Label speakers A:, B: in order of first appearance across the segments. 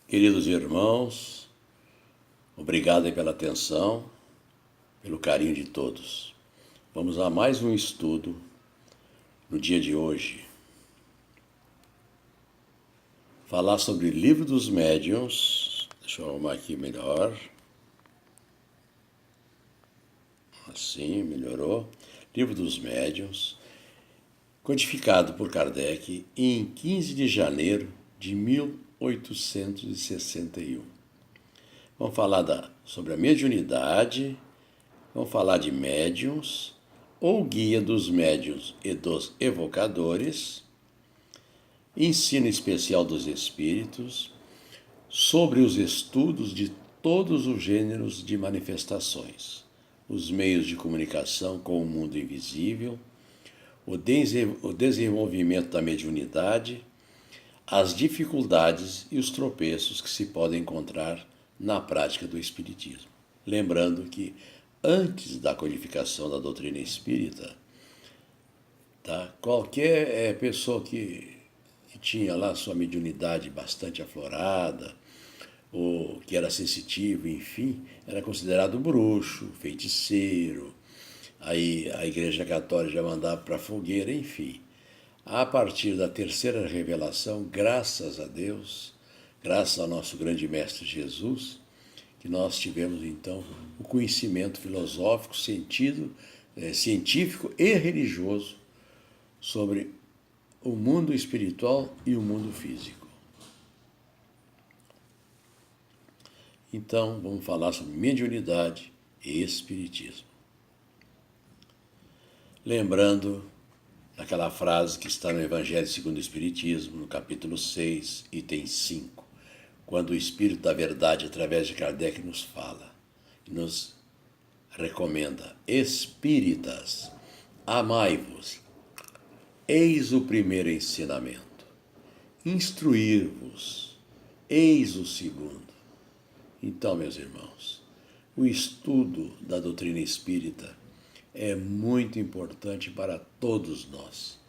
A: Queridos irmãos, obrigado aí pela atenção, pelo carinho de todos. Vamos a mais um estudo no dia de hoje. Falar sobre o Livro dos Médiuns. Deixa eu arrumar aqui melhor. Assim, melhorou. Livro dos Médiuns, codificado por Kardec em 15 de janeiro de 1861. Vamos falar sobre a mediunidade, vamos falar de médiuns, ou guia dos médiuns e dos evocadores, ensino especial dos espíritos, sobre os estudos de todos os gêneros de manifestações, os meios de comunicação com o mundo invisível, o desenvolvimento da mediunidade, as dificuldades e os tropeços que se podem encontrar na prática do espiritismo. Lembrando que antes da codificação da doutrina espírita, qualquer pessoa que tinha lá sua mediunidade bastante aflorada, ou que era sensitivo, enfim, era considerado bruxo, feiticeiro. Aí a Igreja Católica já mandava para a fogueira, enfim. A partir da terceira revelação, graças a Deus, graças ao nosso grande Mestre Jesus, que nós tivemos então o conhecimento filosófico, científico e religioso sobre o mundo espiritual e o mundo físico. Então, vamos falar sobre mediunidade e espiritismo. Lembrando daquela frase que está no Evangelho segundo o Espiritismo, no capítulo 6, item 5, quando o Espírito da Verdade, através de Kardec, nos fala e nos recomenda: Espíritas, amai-vos, eis o primeiro ensinamento. Instruir-vos, eis o segundo. Então, meus irmãos, o estudo da doutrina espírita é muito importante para todos nós.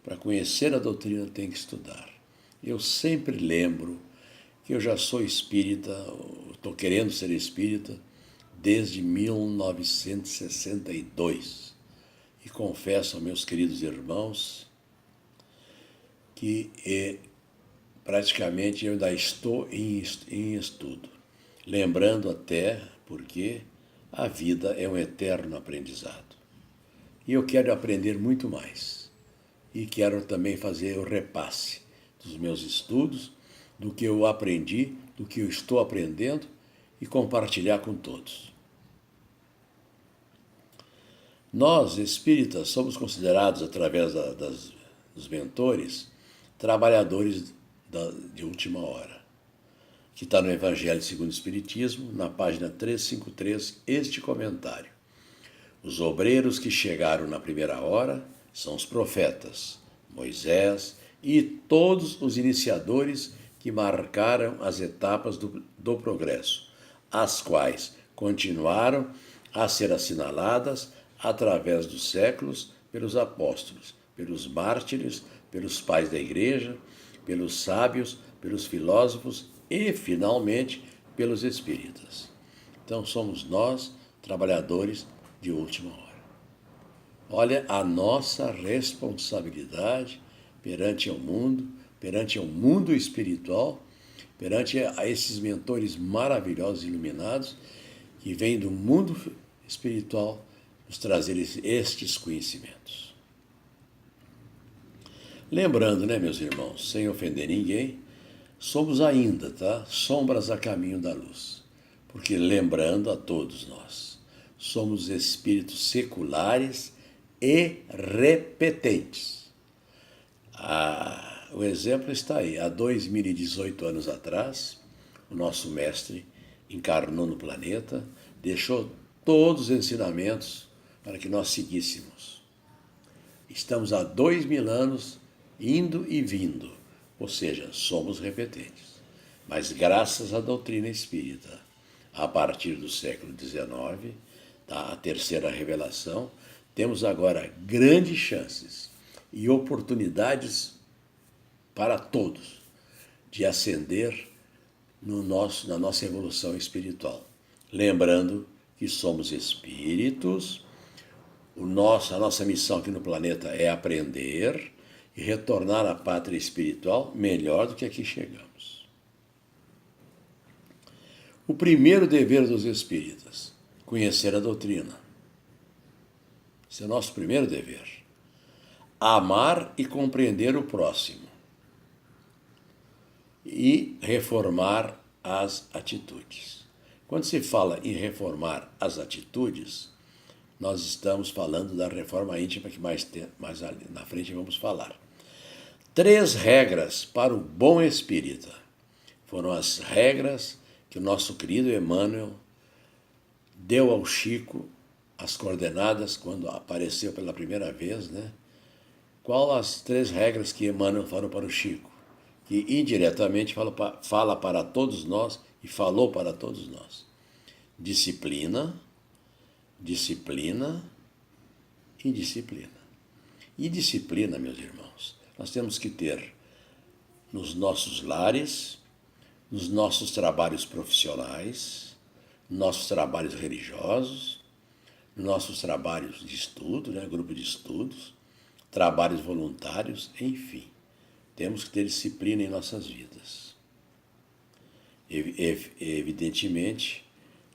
A: Para conhecer a doutrina tem que estudar. Eu sempre lembro que eu já sou espírita, estou querendo ser espírita desde 1962. E confesso aos meus queridos irmãos que praticamente eu ainda estou em estudo. Lembrando até porque a vida é um eterno aprendizado. E eu quero aprender muito mais. E quero também fazer o repasse dos meus estudos, do que eu aprendi, do que eu estou aprendendo e compartilhar com todos. Nós, espíritas, somos considerados, através dos mentores, trabalhadores de última hora, que está no Evangelho segundo o Espiritismo, na página 353, este comentário. Os obreiros que chegaram na primeira hora são os profetas, Moisés e todos os iniciadores que marcaram as etapas do progresso, as quais continuaram a ser assinaladas através dos séculos pelos apóstolos, pelos mártires, pelos pais da igreja, pelos sábios, pelos filósofos e, finalmente, pelos espíritas. Então, somos nós, trabalhadores de última hora. Olha a nossa responsabilidade perante o mundo espiritual, perante a esses mentores maravilhosos e iluminados que vêm do mundo espiritual nos trazer estes conhecimentos. Lembrando, meus irmãos, sem ofender ninguém, somos ainda, sombras a caminho da luz. Porque, lembrando a todos nós, somos espíritos seculares e repetentes. O exemplo está aí. Há 2018 anos atrás, o nosso mestre encarnou no planeta, deixou todos os ensinamentos para que nós seguíssemos. Estamos há 2000 anos indo e vindo, ou seja, somos repetentes. Mas graças à doutrina espírita, a partir do século XIX, a terceira revelação, temos agora grandes chances e oportunidades para todos de ascender na nossa evolução espiritual. Lembrando que somos espíritos, a nossa missão aqui no planeta é aprender e retornar à pátria espiritual melhor do que aqui chegamos. O primeiro dever dos espíritas, conhecer a doutrina. Esse é o nosso primeiro dever. Amar e compreender o próximo. E reformar as atitudes. Quando se fala em reformar as atitudes, nós estamos falando da reforma íntima que mais ali na frente vamos falar. 3 regras para o bom espírita. Foram as regras que o nosso querido Emmanuel deu ao Chico, as coordenadas, quando apareceu pela primeira vez, né? Qual as 3 regras que Emmanuel falou para o Chico? Que indiretamente fala para todos nós e falou para todos nós. Disciplina, disciplina e disciplina. E disciplina, meus irmãos, nós temos que ter nos nossos lares, nos nossos trabalhos profissionais, nossos trabalhos religiosos, nossos trabalhos de estudo, né, grupo de estudos, trabalhos voluntários, enfim. Temos que ter disciplina em nossas vidas. Evidentemente,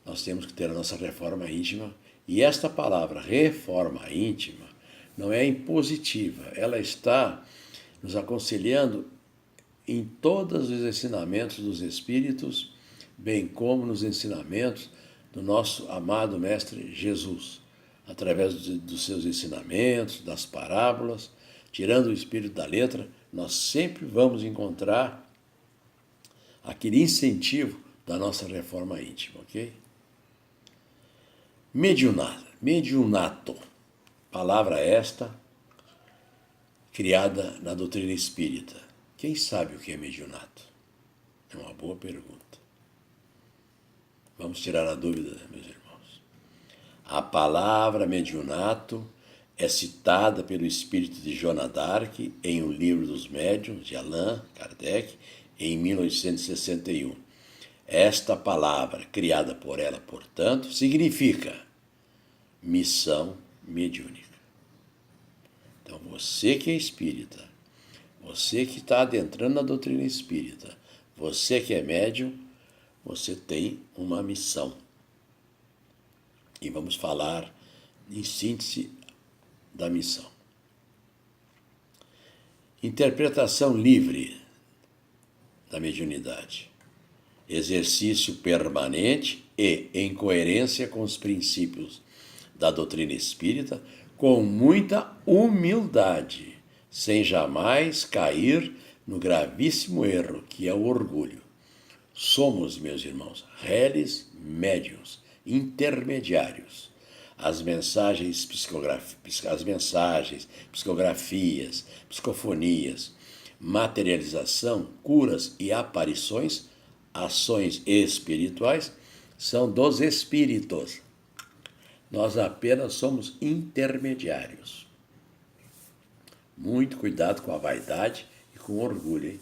A: nós temos que ter a nossa reforma íntima. E esta palavra, reforma íntima, não é impositiva. Ela está nos aconselhando em todos os ensinamentos dos Espíritos, bem como nos ensinamentos do nosso amado Mestre Jesus, através dos seus ensinamentos, das parábolas, tirando o espírito da letra, nós sempre vamos encontrar aquele incentivo da nossa reforma íntima, ok? Mediunato, palavra esta criada na doutrina espírita. Quem sabe o que é mediunato? É uma boa pergunta. Vamos tirar a dúvida, meus irmãos. A palavra mediunato é citada pelo espírito de Joana d'Arc em O Livro dos Médiuns, de Allan Kardec, em 1861. Esta palavra, criada por ela, portanto, significa missão mediúnica. Então, você que é espírita, você que está adentrando na doutrina espírita, você que é médium, você tem uma missão. E vamos falar, em síntese, da missão. Interpretação livre da mediunidade. Exercício permanente e em coerência com os princípios da doutrina espírita, com muita humildade, sem jamais cair no gravíssimo erro que é o orgulho. Somos, meus irmãos, réis médiuns, intermediários. As mensagens, psicografias, psicofonias, materialização, curas e aparições, ações espirituais, são dos espíritos. Nós apenas somos intermediários. Muito cuidado com a vaidade e com o orgulho, hein?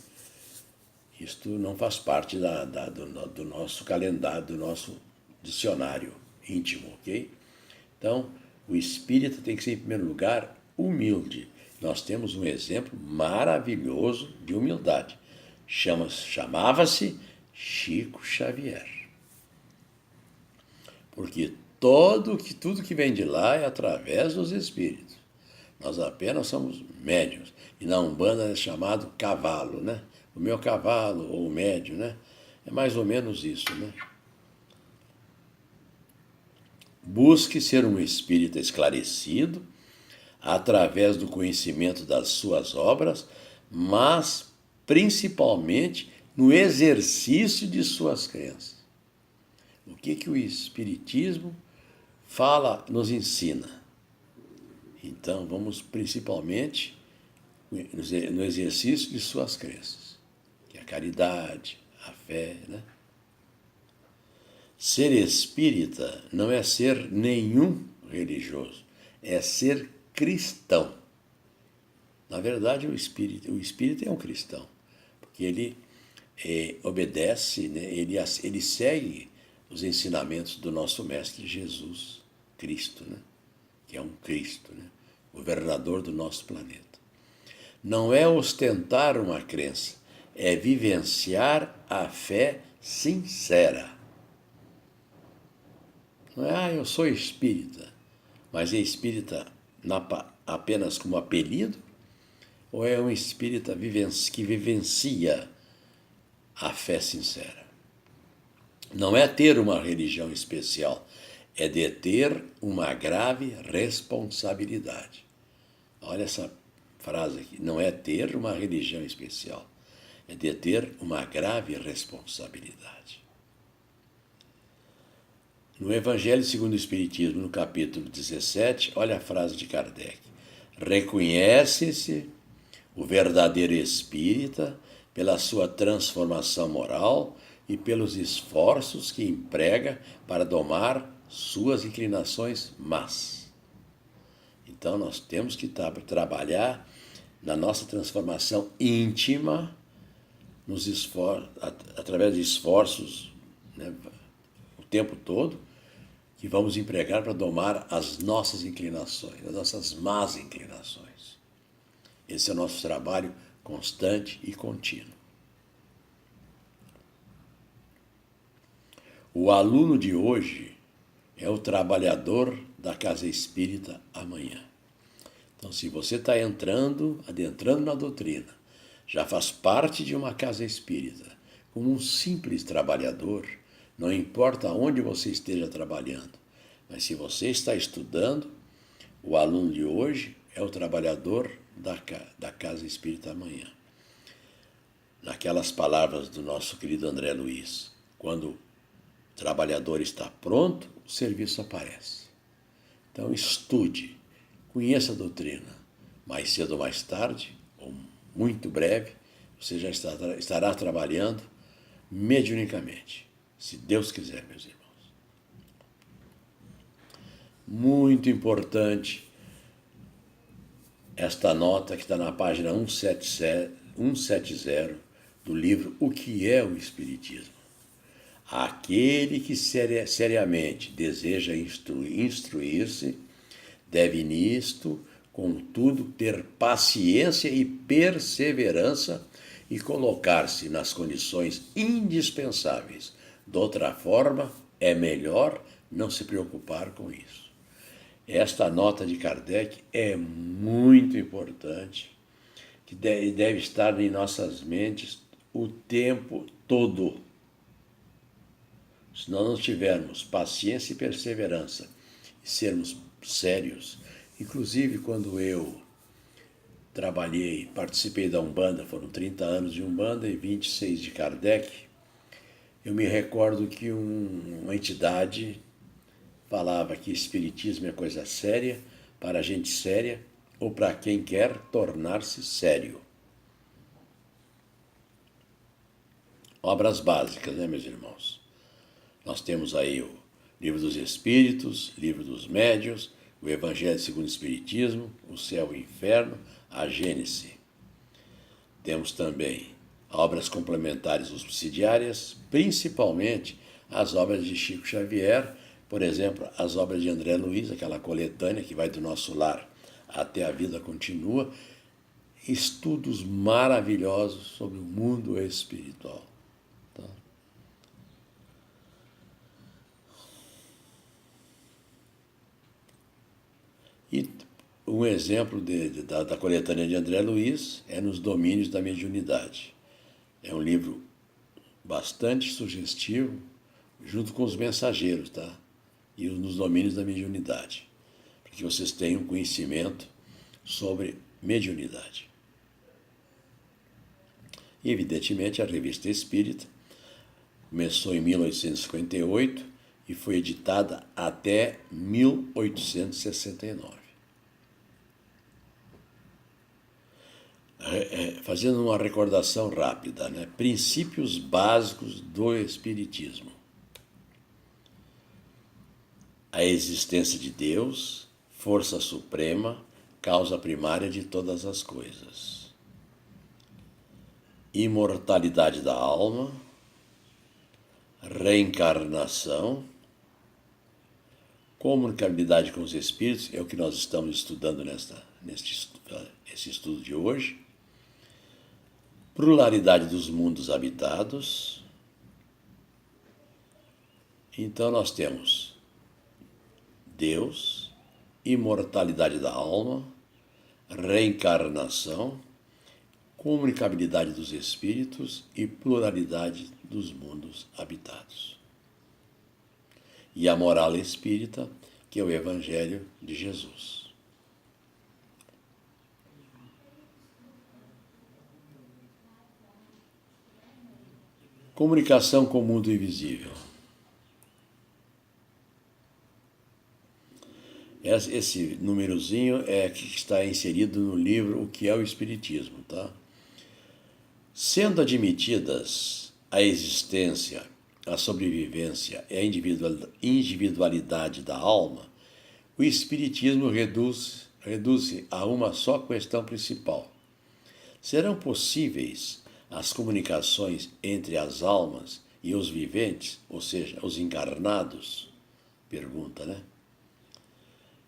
A: Isto não faz parte do nosso calendário, do nosso dicionário íntimo, ok? Então, o espírita tem que ser, em primeiro lugar, humilde. Nós temos um exemplo maravilhoso de humildade. Chamava-se Chico Xavier. Porque tudo que vem de lá é através dos espíritos. Nós apenas somos médiuns. E na Umbanda é chamado cavalo, né? O meu cavalo, ou o médium, né? É mais ou menos isso, né? Busque ser um espírita esclarecido através do conhecimento das suas obras, mas principalmente no exercício de suas crenças. O que o Espiritismo nos ensina? Então, vamos principalmente no exercício de suas crenças, que é a caridade, a fé, né? Ser espírita não é ser nenhum religioso, é ser cristão. Na verdade, o espírita é um cristão, porque ele obedece, né? Ele segue os ensinamentos do nosso Mestre Jesus Cristo, né? Que é um Cristo, né? Governador do nosso planeta. Não é ostentar uma crença, é vivenciar a fé sincera. Não é, eu sou espírita, mas é espírita apenas como apelido? Ou é um espírita que vivencia a fé sincera? Não é ter uma religião especial, é de ter uma grave responsabilidade. Olha essa frase aqui. Não é ter uma religião especial, é de ter uma grave responsabilidade. No Evangelho segundo o Espiritismo, no capítulo 17, olha a frase de Kardec. Reconhece-se o verdadeiro espírita pela sua transformação moral e pelos esforços que emprega para domar suas inclinações más. Então nós temos que trabalhar na nossa transformação íntima, através de esforços, né, o tempo todo, que vamos empregar para domar as nossas inclinações, as nossas más inclinações. Esse é o nosso trabalho constante e contínuo. O aluno de hoje é o trabalhador da casa espírita amanhã. Então, se você está adentrando na doutrina, já faz parte de uma casa espírita, como um simples trabalhador, não importa onde você esteja trabalhando, mas se você está estudando, o aluno de hoje é o trabalhador da casa espírita amanhã. Naquelas palavras do nosso querido André Luiz, quando o trabalhador está pronto, o serviço aparece. Então estude, conheça a doutrina. Mais cedo ou mais tarde, ou muito breve, você já estará trabalhando mediunicamente, se Deus quiser, meus irmãos. Muito importante esta nota que está na página 170 do livro O que é o Espiritismo. Aquele que seriamente deseja instruir-se deve nisto, contudo, ter paciência e perseverança e colocar-se nas condições indispensáveis. De outra forma, é melhor não se preocupar com isso. Esta nota de Kardec é muito importante, que deve estar em nossas mentes o tempo todo. Se nós não tivermos paciência e perseverança e sermos sérios, inclusive quando eu participei da Umbanda, foram 30 anos de Umbanda e 26 de Kardec, eu me recordo que uma entidade falava que espiritismo é coisa séria, para gente séria ou para quem quer tornar-se sério. Obras básicas, né, meus irmãos? Nós temos aí o Livro dos Espíritos, Livro dos Médiuns, o Evangelho segundo o Espiritismo, o Céu e o Inferno, a Gênese. Temos também obras complementares ou subsidiárias, principalmente as obras de Chico Xavier, por exemplo, as obras de André Luiz, aquela coletânea que vai do nosso lar até a vida continua, estudos maravilhosos sobre o mundo espiritual. Tá? E um exemplo da coletânea de André Luiz é Nos Domínios da Mediunidade. É um livro bastante sugestivo, junto com Os Mensageiros, tá? E Nos Domínios da Mediunidade, para que vocês tenham conhecimento sobre mediunidade. E, evidentemente, a Revista Espírita começou em 1858 e foi editada até 1869. Fazendo uma recordação rápida, né? Princípios básicos do Espiritismo. A existência de Deus, força suprema, causa primária de todas as coisas. imortalidade da alma, reencarnação, comunicabilidade com os espíritos, é o que nós estamos estudando nesse estudo de hoje, pluralidade dos mundos habitados. Então nós temos Deus, imortalidade da alma, reencarnação, comunicabilidade dos espíritos e pluralidade dos mundos habitados. E a moral espírita, que é o Evangelho de Jesus. Comunicação com o mundo invisível. Esse númerozinho é que está inserido no livro O que é o Espiritismo, tá? Sendo admitidas a existência, a sobrevivência e a individualidade da alma, o Espiritismo reduz-se a uma só questão principal. Serão possíveis as comunicações entre as almas e os viventes, ou seja, os encarnados? Pergunta, né?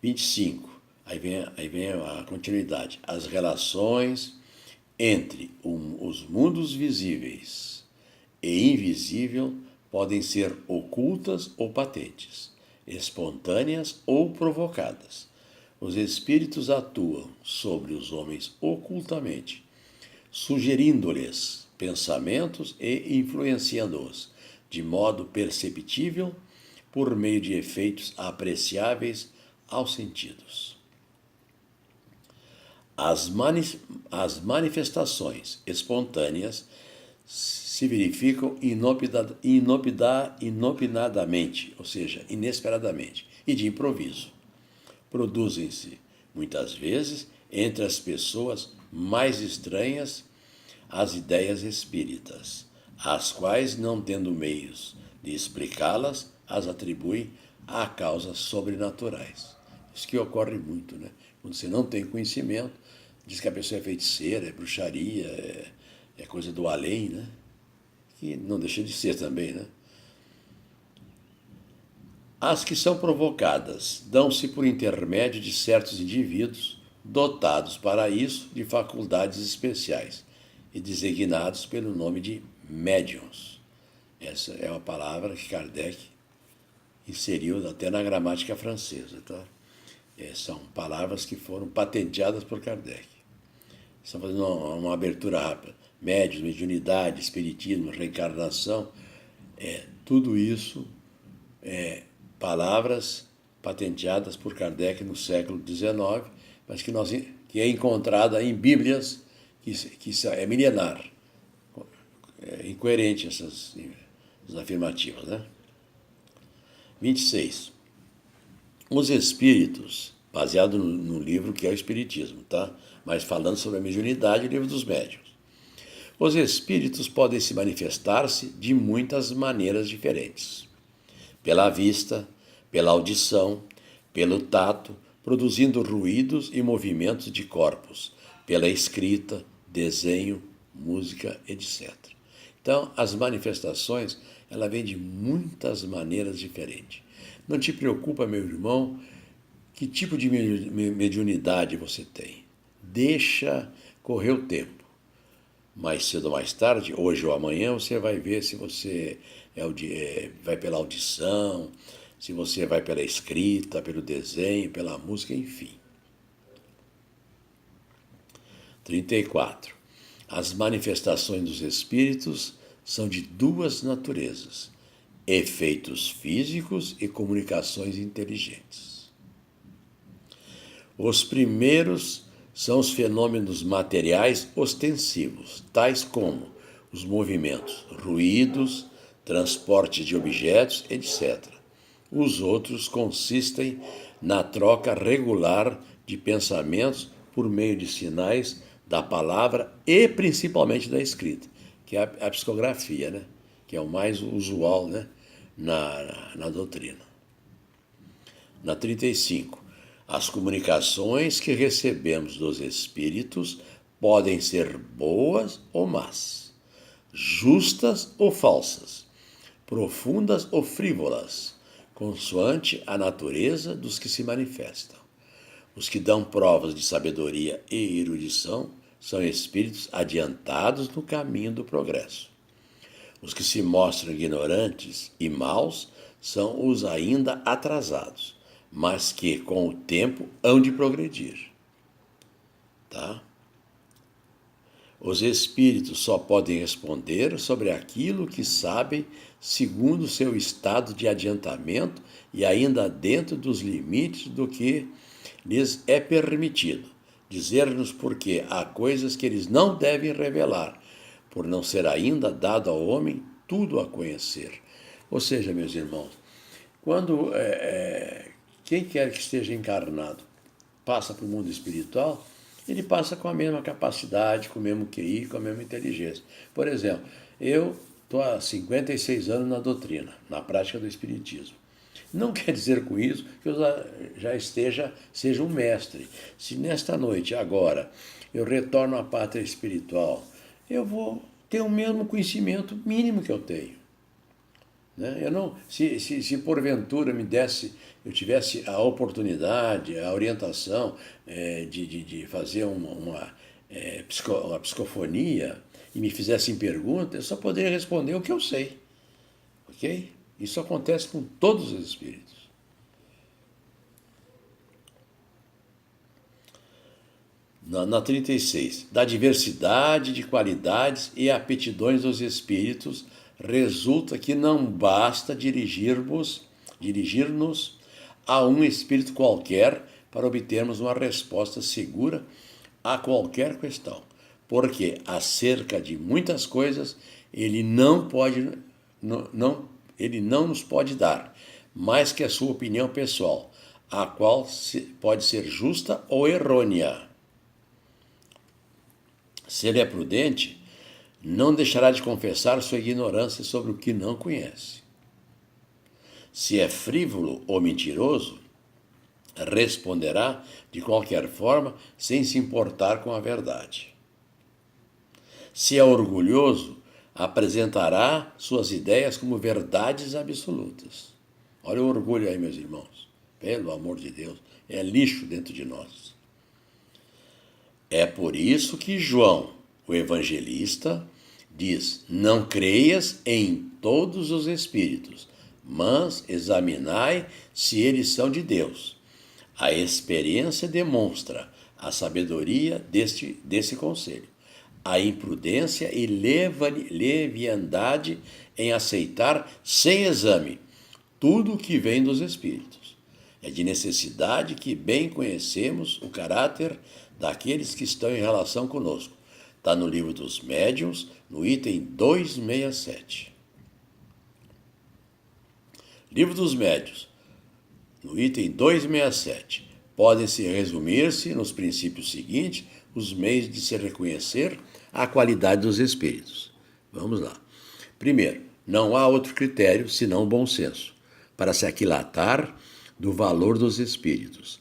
A: 25. Aí vem a continuidade. As relações entre os mundos visíveis e invisível podem ser ocultas ou patentes, espontâneas ou provocadas. Os espíritos atuam sobre os homens ocultamente, sugerindo-lhes pensamentos e influenciando-os de modo perceptível por meio de efeitos apreciáveis aos sentidos. As manifestações espontâneas se verificam inopinadamente, ou seja, inesperadamente, e de improviso. Produzem-se, muitas vezes, entre as pessoas mais estranhas as ideias espíritas, as quais, não tendo meios de explicá-las, as atribuem a causas sobrenaturais. Isso que ocorre muito, né? Quando você não tem conhecimento, diz que a pessoa é feiticeira, é bruxaria, é coisa do além, né? Que não deixa de ser também, né? As que são provocadas dão-se por intermédio de certos indivíduos dotados para isso de faculdades especiais e designados pelo nome de médiuns. Essa é uma palavra que Kardec inseriu até na gramática francesa, tá? São palavras que foram patenteadas por Kardec. Estamos fazendo uma abertura rápida. Médiuns, mediunidade, espiritismo, reencarnação, tudo isso palavras patenteadas por Kardec no século XIX, mas que é encontrada em Bíblias que é milenar. É incoerente essas afirmativas, né? 26. Os espíritos, baseado no livro que é o Espiritismo, tá? Mas falando sobre a mediunidade, o livro dos médiuns. Os espíritos podem se manifestar-se de muitas maneiras diferentes. Pela vista, pela audição, pelo tato, produzindo ruídos e movimentos de corpos, pela escrita, desenho, música, etc. Então, as manifestações, ela vem de muitas maneiras diferentes. Não te preocupa, meu irmão, que tipo de mediunidade você tem. Deixa correr o tempo. Mais cedo ou mais tarde, hoje ou amanhã, você vai ver se você vai pela audição, se você vai pela escrita, pelo desenho, pela música, enfim. 34. As manifestações dos espíritos são de duas naturezas: efeitos físicos e comunicações inteligentes. Os primeiros são os fenômenos materiais ostensivos, tais como os movimentos, ruídos, transporte de objetos, etc. Os outros consistem na troca regular de pensamentos por meio de sinais da palavra e principalmente da escrita, que é a psicografia, né? Que é o mais usual, né? na doutrina. Na 35, as comunicações que recebemos dos espíritos podem ser boas ou más. justas ou falsas, profundas ou frívolas, consoante a natureza dos que se manifestam. Os que dão provas de sabedoria e erudição são espíritos adiantados no caminho do progresso. Os que se mostram ignorantes e maus são os ainda atrasados, mas que, com o tempo, hão de progredir. Tá? Os espíritos só podem responder sobre aquilo que sabem segundo seu estado de adiantamento e ainda dentro dos limites do que lhes é permitido. Dizer-nos porque há coisas que eles não devem revelar, por não ser ainda dado ao homem tudo a conhecer. Ou seja, meus irmãos, quando quem quer que esteja encarnado passa para o mundo espiritual, ele passa com a mesma capacidade, com o mesmo QI, com a mesma inteligência. Por exemplo, eu estou há 56 anos na doutrina, na prática do espiritismo. Não quer dizer com isso que eu já seja um mestre. Se nesta noite, agora, eu retorno à pátria espiritual, eu vou ter o mesmo conhecimento mínimo que eu tenho. Né? Se porventura eu tivesse a oportunidade, a orientação de fazer uma psicofonia e me fizessem perguntas, eu só poderia responder o que eu sei. Ok? Isso acontece com todos os espíritos. Na 36, da diversidade de qualidades e aptidões dos espíritos, resulta que não basta dirigir-nos a um espírito qualquer para obtermos uma resposta segura a qualquer questão, porque acerca de muitas coisas ele não nos pode dar, mais que a sua opinião pessoal, a qual pode ser justa ou errônea. Se ele é prudente, não deixará de confessar sua ignorância sobre o que não conhece. Se é frívolo ou mentiroso, responderá de qualquer forma sem se importar com a verdade. Se é orgulhoso, apresentará suas ideias como verdades absolutas. Olha o orgulho aí, meus irmãos. Pelo amor de Deus, é lixo dentro de nós. É por isso que João, o evangelista, diz: não creias em todos os espíritos, mas examinai se eles são de Deus. A experiência demonstra a sabedoria desse conselho, a imprudência e leviandade em aceitar sem exame tudo o que vem dos espíritos. É de necessidade que bem conhecemos o caráter daqueles que estão em relação conosco. Está no livro dos médiuns, no item 267. Livro dos médiuns, no item 267. Podem-se resumir-se nos princípios seguintes os meios de se reconhecer a qualidade dos espíritos. Vamos lá. Primeiro, não há outro critério senão o bom senso para se aquilatar do valor dos espíritos.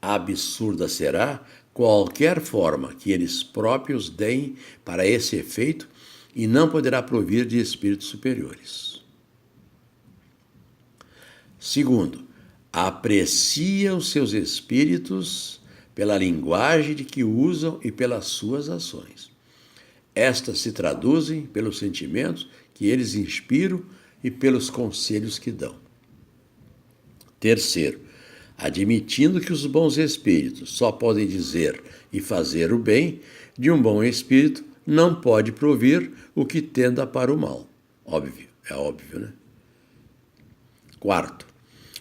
A: Absurda será qualquer forma que eles próprios deem para esse efeito e não poderá provir de espíritos superiores. Segundo, aprecia os seus espíritos pela linguagem de que usam e pelas suas ações. Estas se traduzem pelos sentimentos que eles inspiram e pelos conselhos que dão. Terceiro, admitindo que os bons espíritos só podem dizer e fazer o bem, de um bom espírito não pode provir o que tenda para o mal. Óbvio, é óbvio, né? Quarto,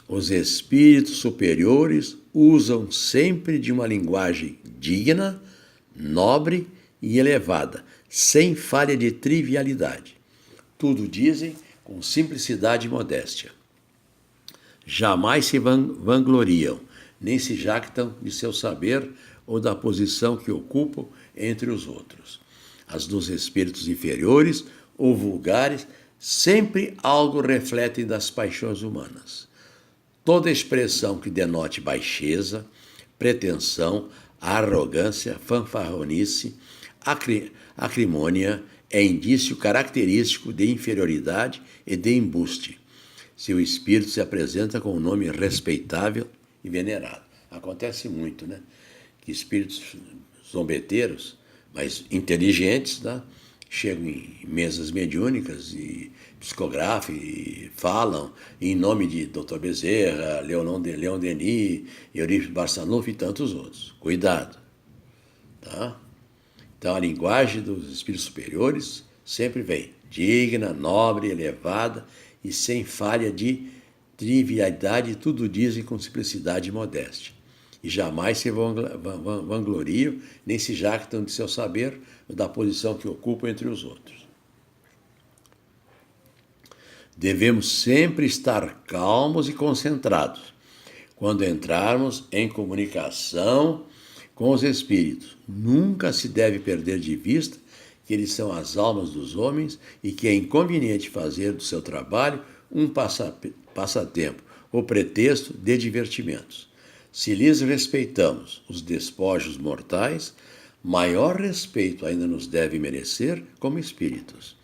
A: os espíritos superiores usam sempre de uma linguagem digna, nobre e elevada, sem falha de trivialidade. Tudo dizem com simplicidade e modéstia. Jamais se vangloriam, nem se jactam de seu saber ou da posição que ocupam entre os outros. As dos espíritos inferiores ou vulgares sempre algo refletem das paixões humanas. Toda expressão que denote baixeza, pretensão, arrogância, fanfarronice, acrimônia é indício característico de inferioridade e de embuste. Seu espírito se apresenta com um nome respeitável e venerado. Acontece muito, né? Que espíritos zombeteiros, mas inteligentes, né? Chegam em mesas mediúnicas e psicografam e falam em nome de Dr. Bezerra, Leon Denis, Eurípides Barçanufo e tantos outros. Cuidado, tá? Então a linguagem dos espíritos superiores sempre vem digna, nobre, elevada e sem falha de trivialidade, tudo dizem com simplicidade e modéstia. E jamais se vangloriam, nem se jactam de seu saber ou da posição que ocupam entre os outros. Devemos sempre estar calmos e concentrados quando entrarmos em comunicação com os espíritos. Nunca se deve perder de vista que eles são as almas dos homens e que é inconveniente fazer do seu trabalho um passatempo ou pretexto de divertimentos. Se lhes respeitamos os despojos mortais, maior respeito ainda nos deve merecer como espíritos.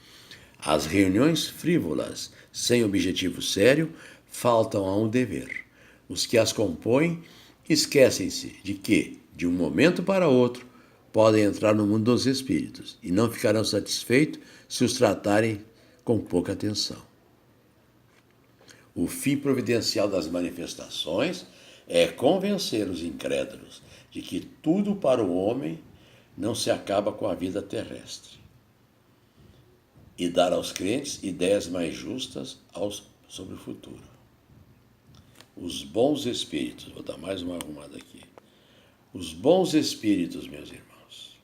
A: As reuniões frívolas, sem objetivo sério, faltam a um dever. Os que as compõem esquecem-se de que, de um momento para outro, podem entrar no mundo dos espíritos e não ficarão satisfeitos se os tratarem com pouca atenção. O fim providencial das manifestações é convencer os incrédulos de que tudo para o homem não se acaba com a vida terrestre e dar aos crentes ideias mais justas sobre o futuro. Os bons espíritos, vou dar mais uma arrumada aqui. Os bons espíritos, meus irmãos,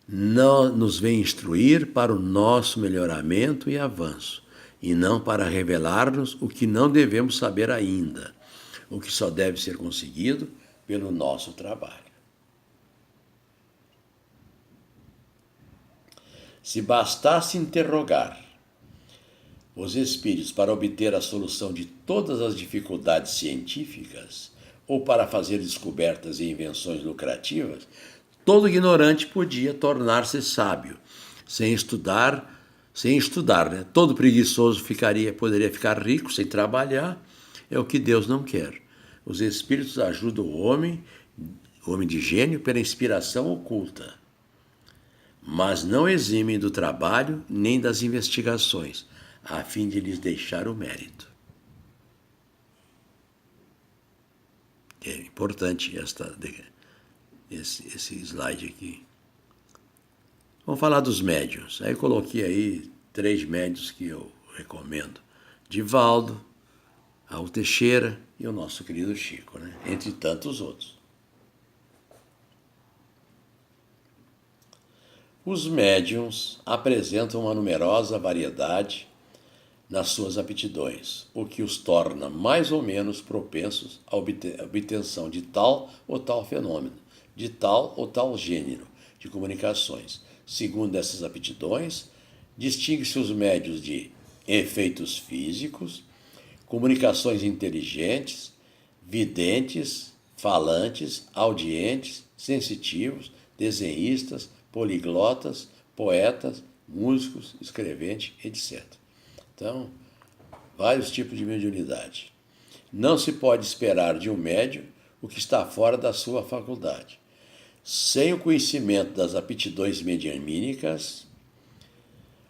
A: não nos vêm instruir para o nosso melhoramento e avanço, e não para revelar-nos o que não devemos saber ainda, o que só deve ser conseguido pelo nosso trabalho. Se bastasse interrogar os espíritos para obter a solução de todas as dificuldades científicas ou para fazer descobertas e invenções lucrativas, todo ignorante podia tornar-se sábio. Sem estudar, né? Todo preguiçoso poderia ficar rico sem trabalhar. É o que Deus não quer. Os espíritos ajudam o homem de gênio, pela inspiração oculta, mas não eximem do trabalho nem das investigações, a fim de lhes deixar o mérito. É importante esse slide aqui. Vamos falar dos médiuns. Aí eu coloquei aí 3 médiuns que eu recomendo. Divaldo, Raul Teixeira e o nosso querido Chico, né? Entre tantos outros. Os médiuns apresentam uma numerosa variedade nas suas aptidões, o que os torna mais ou menos propensos à obtenção de tal ou tal fenômeno, de tal ou tal gênero de comunicações. Segundo essas aptidões, distingue-se os médiuns de efeitos físicos, comunicações inteligentes, videntes, falantes, audientes, sensitivos, desenhistas, poliglotas, poetas, músicos, escreventes, etc. Então, vários tipos de mediunidade. Não se pode esperar de um médium o que está fora da sua faculdade. Sem o conhecimento das aptidões medianímicas,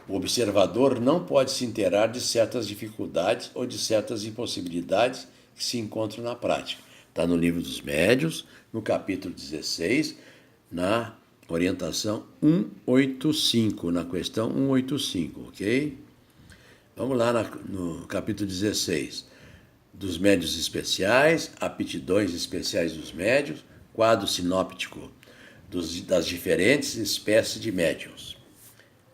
A: o observador não pode se inteirar de certas dificuldades ou de certas impossibilidades que se encontram na prática. Está no livro dos médiuns, no capítulo 16, na orientação 185, na questão 185, ok? Vamos lá no capítulo 16, dos médiuns especiais, aptidões especiais dos médiuns, quadro sinóptico das diferentes espécies de médiuns.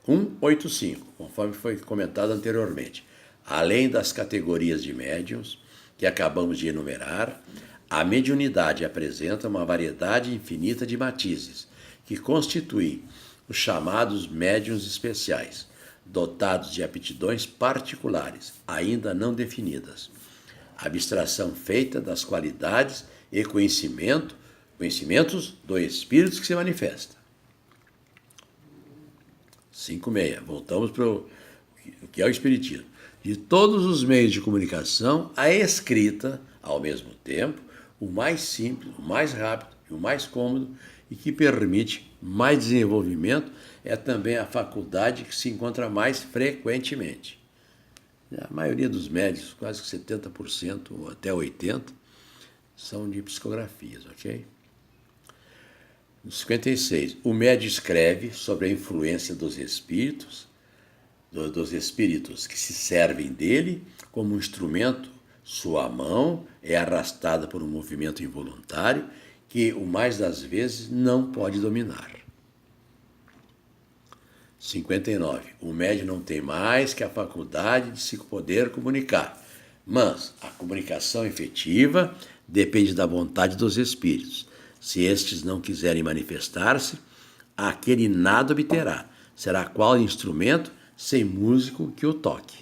A: 185, conforme foi comentado anteriormente. Além das categorias de médiuns que acabamos de enumerar, a mediunidade apresenta uma variedade infinita de matizes, que constituem os chamados médiuns especiais, dotados de aptidões particulares, ainda não definidas. Abstração feita das qualidades e conhecimentos do espírito que se manifesta. 5,6. Voltamos para o que é o Espiritismo. De todos os meios de comunicação, a escrita, ao mesmo tempo, o mais simples, o mais rápido e o mais cômodo e que permite mais desenvolvimento é também a faculdade que se encontra mais frequentemente. A maioria dos médios, quase que 70% ou até 80%, são de psicografias, ok? No 56, o médio escreve sobre a influência dos espíritos que se servem dele como um instrumento. Sua mão é arrastada por um movimento involuntário que, o mais das vezes, não pode dominar. 59. O médium não tem mais que a faculdade de se poder comunicar, mas a comunicação efetiva depende da vontade dos espíritos. Se estes não quiserem manifestar-se, aquele nada obterá. Será qual instrumento sem músico que o toque.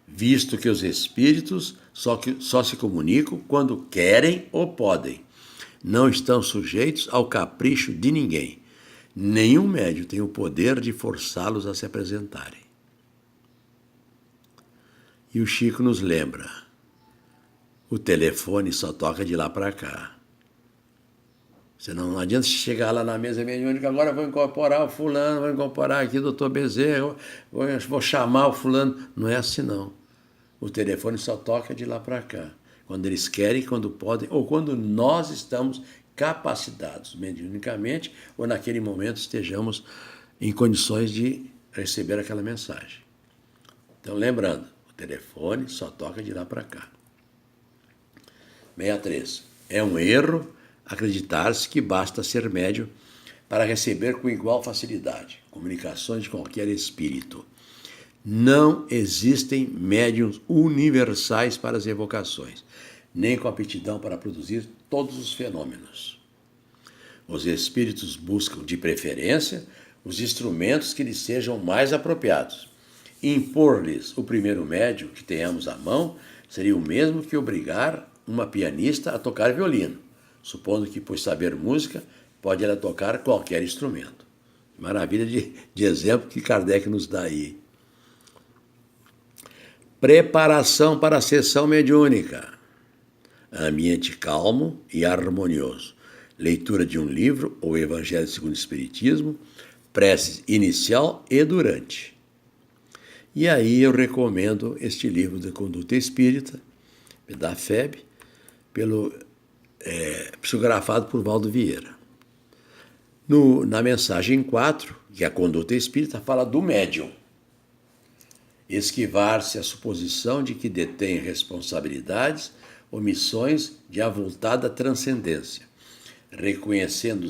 A: Visto que os espíritos só se comunicam quando querem ou podem. Não estão sujeitos ao capricho de ninguém. Nenhum médium tem o poder de forçá-los a se apresentarem. E o Chico nos lembra, o telefone só toca de lá para cá. Você não adianta chegar lá na mesa mediúnica, agora vou incorporar o fulano, vou incorporar aqui o doutor Bezerra, vou chamar o fulano. Não é assim, não. O telefone só toca de lá para cá. Quando eles querem, quando podem, ou quando nós estamos capacitados mediunicamente, ou naquele momento estejamos em condições de receber aquela mensagem. Então, lembrando, o telefone só toca de lá para cá. 63. É um erro acreditar-se que basta ser médium para receber com igual facilidade comunicações de qualquer espírito. Não existem médiuns universais para as evocações, nem com aptidão para produzir todos os fenômenos. Os espíritos buscam, de preferência, os instrumentos que lhes sejam mais apropriados. Impor-lhes o primeiro médium que tenhamos à mão seria o mesmo que obrigar uma pianista a tocar violino, supondo que, por saber música, pode ela tocar qualquer instrumento. Maravilha de exemplo que Kardec nos dá aí. Preparação para a sessão mediúnica. Ambiente calmo e harmonioso. Leitura de um livro ou Evangelho segundo o Espiritismo, preces inicial e durante. E aí eu recomendo este livro de Conduta Espírita, da FEB, psicografado por Valdo Vieira. Na mensagem 4, que é a Conduta Espírita, fala do médium. Esquivar-se à suposição de que detém responsabilidades ou missões de avultada transcendência, reconhecendo